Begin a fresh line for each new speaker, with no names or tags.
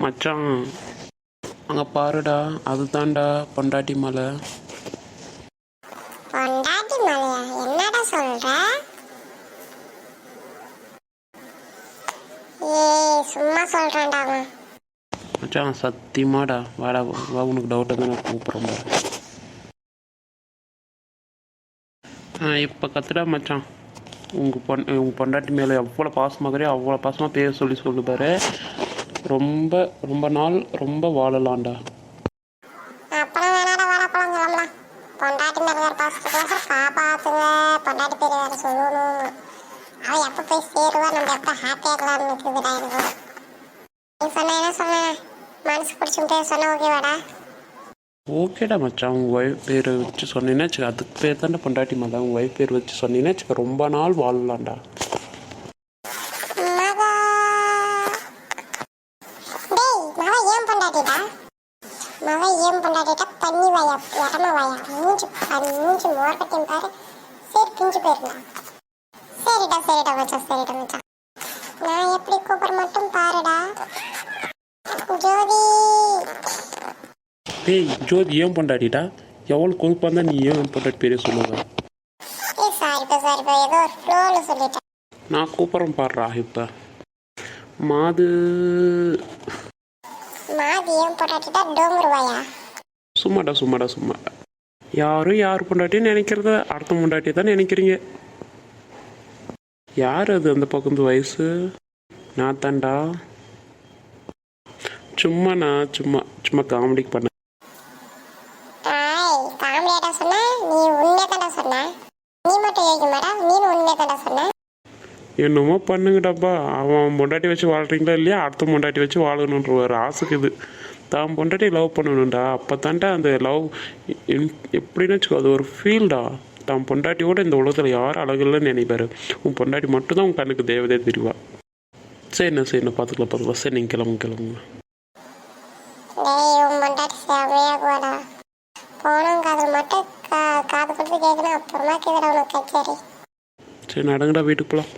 மச்சான் அங்கே பாருடா, அதுதான்டா பொண்டாட்டி மலை.
பொண்டாட்டி மலையா? என்னடா சொல்ற? ஏய் சும்மா சொல்றான்டா அவன்.
மச்சான் சத்தியமாடா, வாடா வா, உனக்கு டவுட்டாக தான் நான் கூப்பிட்றேன் பாரு. இப்போ கத்துடா மச்சான். உங்கள் பொண்டாட்டி மேலே எவ்வளோ பாசமாகறியோ அவ்வளோ பாசமாக பேர் சொல்லி பாரு. ரொம்ப ரொம்ப நாள் ரொம்ப வாழலாம்டா.
அப்பலாம் வேணாடா, வாழப்பழம் கிளம்பலாம். பொண்டாட்டி மேலே வேறு பாசத்துக்கு காப்பாற்றுங்க, பொண்டாட்டி பேர் வேறு சொல்லணும். அவள் எப்போ போய் சேருவா, நம்ம எப்போ ஹாப்பியாக இருக்கலாம்னு இருக்குதுடா எனக்கு. நீ சொன்ன என்ன சொன்ன, மனசு பிடிச்சுட்டு சொன்ன ஓகேவாடா?
ஓகேடா மச்சான், உங்கள் ஒய்ஃப் பேர் வச்சு சொன்னீங்கன்னா வச்சுக்க, அதுக்கு பேர் தானே பொண்டாட்டி மலை. உங்கள் ஒய்ஃப் பேர் வச்சு சொன்னீங்கன்னா வச்சுக்க, ரொம்ப நாள் வாழலாம்டா.
ஏன் பொண்டாட்டிட்டா தண்ணி வாயா, இடமா வாயா, மூஞ்சி மோர்கட்டையும் பாரு, சரி பிஞ்சு போயிருந்தான். சரிடா மச்சான். நான் எப்படி கூப்பிட மட்டும் பாருடா. ஜோதி.
டேய் ஜோதி, ஏன் பொண்டாட்டிட்டா? எவ்வளோ கொழுப்பாக இருந்தால் நீ ஏன் பொண்டாட்டி பேரே சொல்லுவேன்?
சாரிப்பா, ஏதோ ஒரு ஃப்ளோவில் சொல்லிட்டேன்.
நான் கூப்பிட்றேன் பாடுறா. இப்போ மாது
ஏன் பொண்டாட்டிட்டா டோங்குருவாயா?
சும்மாடா. யாரும் யார் பொண்டாட்டின்னு நினைக்கிறத அடுத்த பொண்டாட்டியை தான் நினைக்கிறீங்க. யார் அது அந்த பக்கம் வயசு? நான் தான்டா. சும்மா காமெடிக்கு பண்ண.
காமெடியாடா சொன்ன? நீ உண்மையை தான்டா சொன்ன. நீ மட்டும் யோசிக்க மாட்டா, நீனும் உண்மையை தான்டா சொன்ன.
என்னமோ பண்ணுங்கடாப்பா. அவன் பொண்டாட்டி வச்சு வாழ்கிறீங்களா இல்லையா, அடுத்த பொண்டாட்டி வச்சு வாழணுன்ற ஒரு ஆசைக்கு இது. தான் பொண்டாட்டி லவ் பண்ணணும்டா. அப்போ தான்டா அந்த லவ் எப்படின்னு வச்சுக்கோ, அது ஒரு ஃபீல்டா. தான் பொண்டாட்டியோட இந்த உலகத்தில் யாரும் அழகில்லன்னு நினைப்பாரு. உன் பொண்டாட்டி மட்டும்தான் உன் கண்ணுக்கு தேவதையே தெரிவா. சரிண்ணா பார்த்துக்கலாம். சரி நீங்கள் கிளம்புங்க.
உன் பொண்டாட்டி செமையா போடா. போனோம் காதல் மட்டும் காது கொடுத்து கேட்கணும், அப்புறமா கேட்குறா உனக்கு கச்சேரி.
சரி நடங்கடா, வீட்டுக்கு போகலாம்.